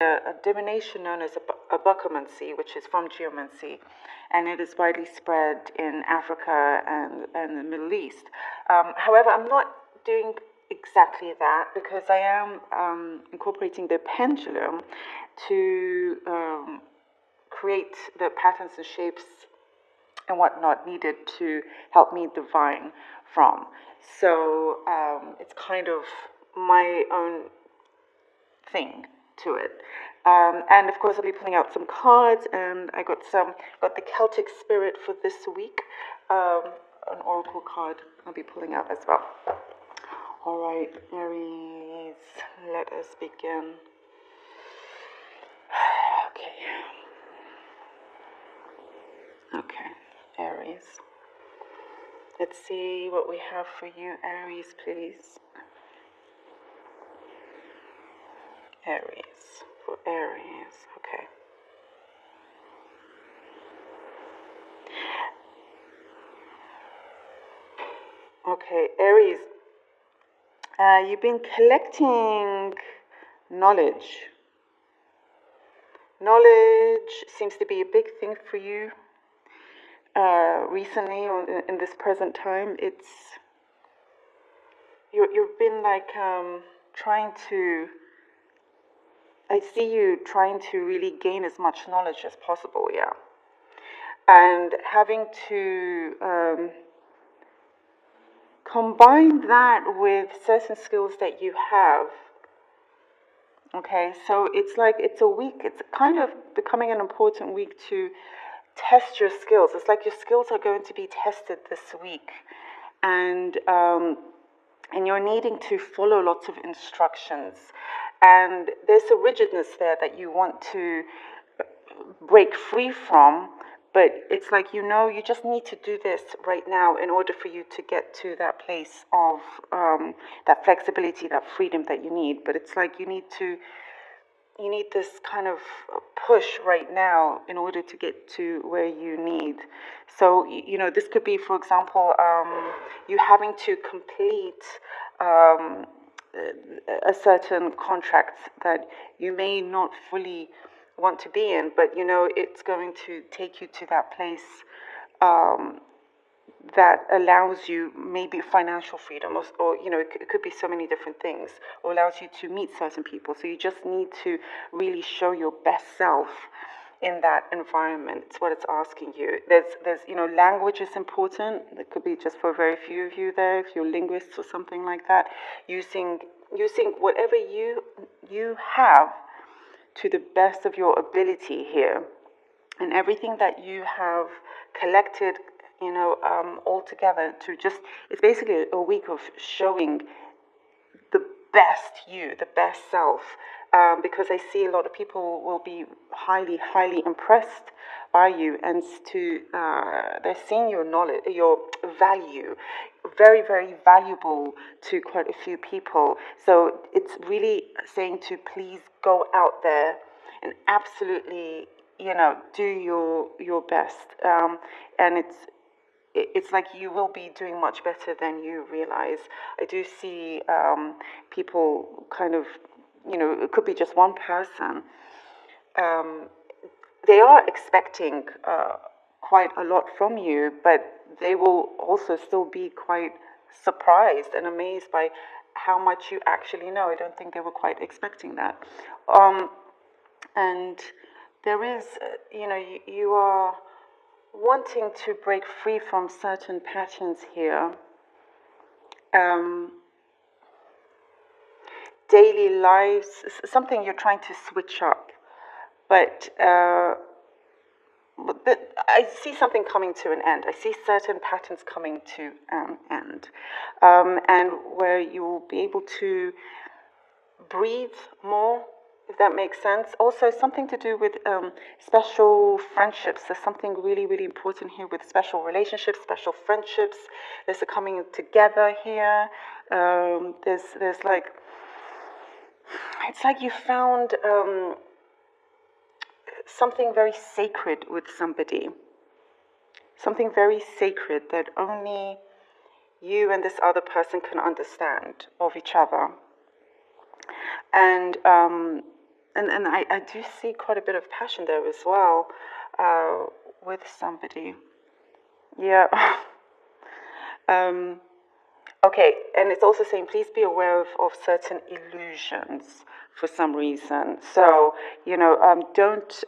a divination known as a buccomancy, which is from geomancy, and it is widely spread in Africa and the Middle East. However, I'm not doing exactly that because I am incorporating the pendulum to create the patterns and shapes and whatnot needed to help me divine from. So it's kind of my own thing to it. And of course, I'll be pulling out some cards, and I got the Celtic Spirit for this week, an oracle card I'll be pulling out as well. All right, Aries, let us begin. Okay, Aries. Let's see what we have for you, Aries, please. Aries, for Aries, okay. Okay, Aries, you've been collecting knowledge. Knowledge seems to be a big thing for you recently, or in this present time. You've been like trying to. I see you trying to really gain as much knowledge as possible, yeah, and having to combine that with certain skills that you have. Okay, so it's like it's a week, it's kind of becoming an important week to test your skills. It's like your skills are going to be tested this week, and you're needing to follow lots of instructions, and there's a rigidness there that you want to break free from, but it's like you just need to do this right now in order for you to get to that place of that flexibility, that freedom that you need. But it's like you need this kind of push right now in order to get to where you need. So, this could be, for example, you having to complete a certain contract that you may not fully want to be in, but it's going to take you to that place that allows you maybe financial freedom, or it could be so many different things, or allows you to meet certain people. So you just need to really show your best self in that environment. It's what it's asking you. There's language is important. It could be just for very few of you there, if you're linguists or something like that, using whatever you have to the best of your ability here, and everything that you have collected, all together to just, it's basically a week of showing the best you, the best self, because I see a lot of people will be highly, highly impressed by you, and they're seeing your knowledge, your value, very, very valuable to quite a few people. So it's really saying to please go out there and absolutely, do your best, and it's like you will be doing much better than you realize. I do see people kind of, it could be just one person. They are expecting quite a lot from you, but they will also still be quite surprised and amazed by how much you actually know. I don't think they were quite expecting that. And there is, you are wanting to break free from certain patterns here. Daily lives, something you're trying to switch up, but I see something coming to an end. I see certain patterns coming to an end, and where you will be able to breathe more, if that makes sense. Also, something to do with special friendships. There's something really, really important here with special relationships, special friendships. There's a coming together here. There's like, it's like you found something very sacred with somebody. Something very sacred that only you and this other person can understand of each other. And and I do see quite a bit of passion there as well, with somebody. Yeah. um, okay, and it's also saying please be aware of certain illusions for some reason. So don't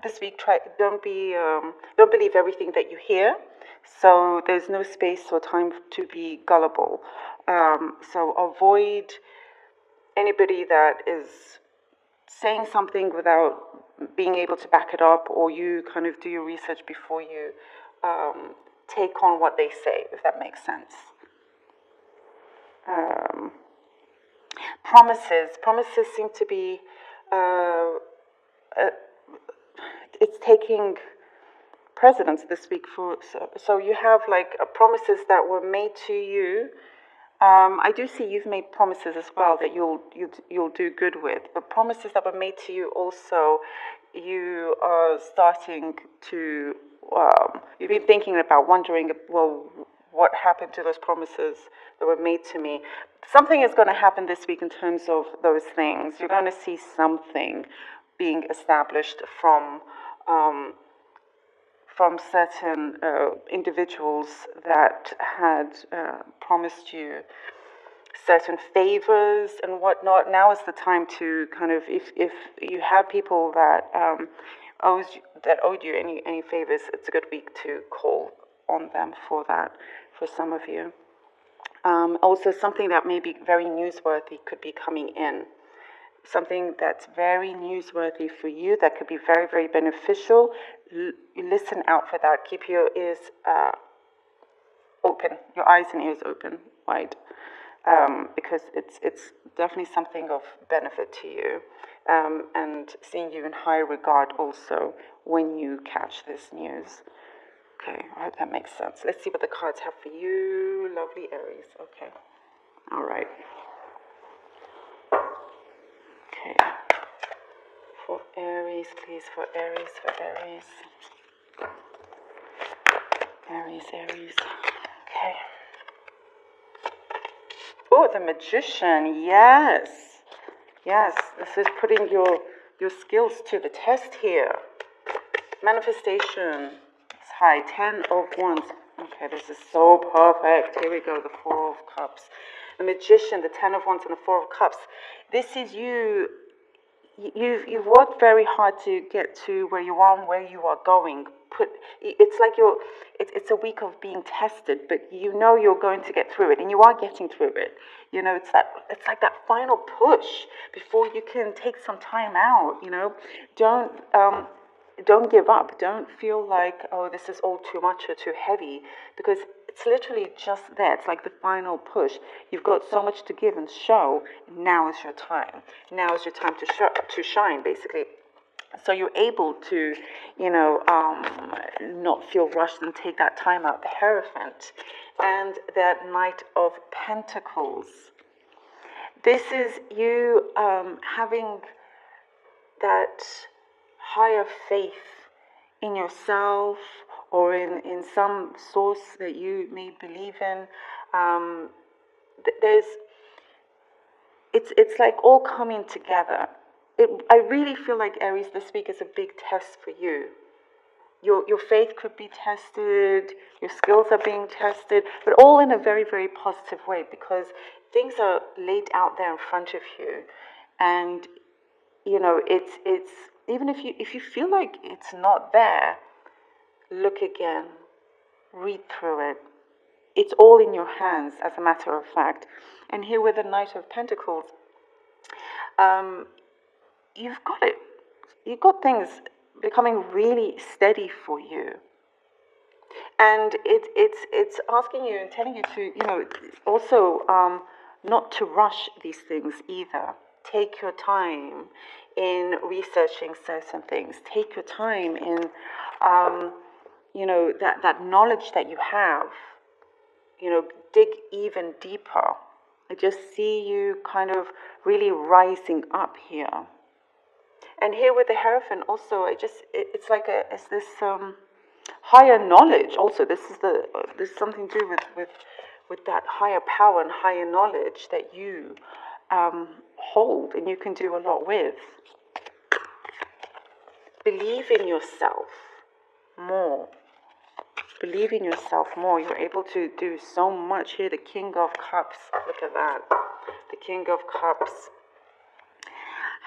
this week don't believe everything that you hear. So there's no space or time to be gullible. So avoid anybody that is saying something without being able to back it up, or you kind of do your research before you take on what they say, if that makes sense. Promises seem to be it's taking precedence this week for so you have like promises that were made to you. I do see you've made promises as well that you'll do good with, but promises that were made to you also, you are starting to you've been thinking about, wondering, well, what happened to those promises that were made to me. Something is going to happen this week in terms of those things. You're going to see something being established from certain individuals that had promised you certain favors and whatnot. Now is the time to kind of, if you have people that owed you any favors, it's a good week to call on them for that, for some of you. Also, something that may be very newsworthy could be coming in. Something that's very newsworthy for you, that could be very, very beneficial. Listen out for that. Keep your ears open, your eyes and ears open wide, because it's definitely something of benefit to you, and seeing you in high regard also when you catch this news. Okay, I hope that makes sense. Let's see what the cards have for you, lovely Aries. Okay, all right. Okay, for Aries, please, for Aries, Aries. Okay. Oh, the Magician, yes. Yes, this is putting your skills to the test here. Manifestation. It's high. 10 of Wands. Okay, this is so perfect. Here we go, the 4 of Cups. The Magician, the 10 of Wands, and the 4 of Cups. This is you. You've worked very hard to get to where you are and where you are going. It's like it's a week of being tested, but you know you're going to get through it, and you are getting through it. It's like that final push before you can take some time out. Don't give up. Don't feel like, oh, this is all too much or too heavy, because it's literally just there. It's like the final push. You've got so much to give and show. Now is your time. Now is your time to shine, basically. So you're able to, not feel rushed and take that time out. The Hierophant and that Knight of Pentacles. This is you having that higher faith in yourself, or in some source that you may believe in. It's like all coming together. I really feel like, Aries, this week is a big test for you. Your faith could be tested, your skills are being tested, but all in a very, very positive way, because things are laid out there in front of you, and it's even if you feel like it's not there, look again, read through it. It's all in your hands, as a matter of fact. And here with the Knight of Pentacles, you've got it. You've got things becoming really steady for you. And it's asking you and telling you to, also not to rush these things either. Take your time in researching certain things. Take your time in, that knowledge that you have. Dig even deeper. I just see you kind of really rising up here. And here with the Hierophant also, it's like it's this higher knowledge also. This is something to do with that higher power and higher knowledge that you hold and you can do a lot with. believe in yourself more. Believe in yourself more. You're able to do so much here. The King of Cups. Look at that. The King of Cups.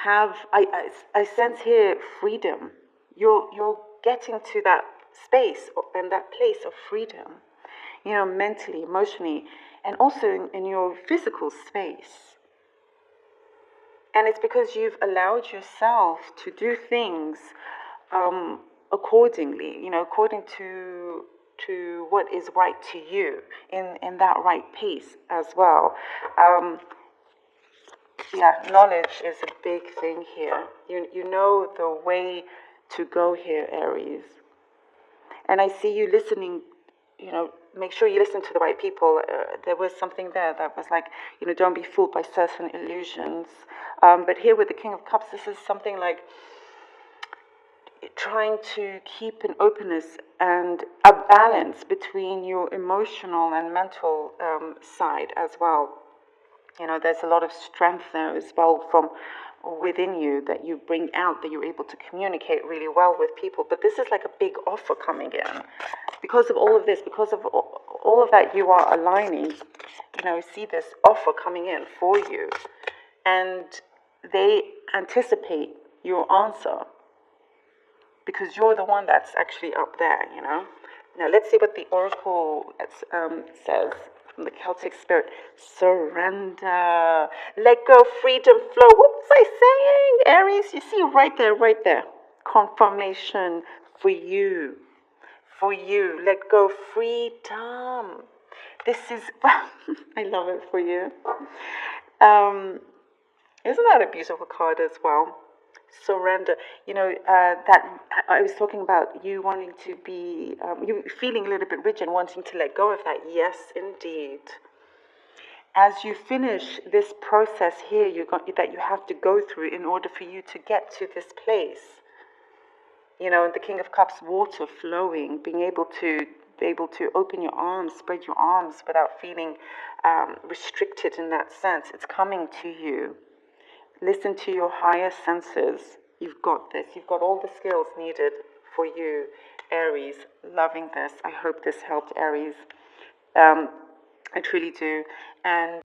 I sense here freedom. You're getting to that space and that place of freedom. You know, mentally, emotionally, and also in your physical space. And it's because you've allowed yourself to do things accordingly, you know, according to what is right to you in that right pace as well. Knowledge is a big thing here. You know the way to go here, Aries. And I see you listening, you know, make sure you listen to the right people. There was something there that was like, you know, don't be fooled by certain illusions. But here with the King of Cups, this is something like trying to keep an openness and a balance between your emotional and mental side as well. You know, there's a lot of strength there as well from within you that you bring out, that you're able to communicate really well with people. But this is like a big offer coming in. Because of all of this, because of all of that, you are aligning. You know, see this offer coming in for you. And they anticipate your answer. Because you're the one that's actually up there, you know. Now, let's see what the Oracle says from the Celtic Spirit. Surrender. Let go, freedom, flow. What was I saying, Aries? You see right there. Confirmation for you. For you. Let go, freedom. This is, I love it for you. Isn't that a beautiful card as well? Surrender. You know, that I was talking about you wanting to be, you feeling a little bit rigid, wanting to let go of that. Yes, indeed. As you finish this process here, that you have to go through in order for you to get to this place. You know, the King of Cups, water flowing, being able to open your arms, spread your arms without feeling restricted in that sense. It's coming to you. Listen to your higher senses. You've got this. You've got all the skills needed for you, Aries. Loving this. I hope this helped, Aries. I truly do. And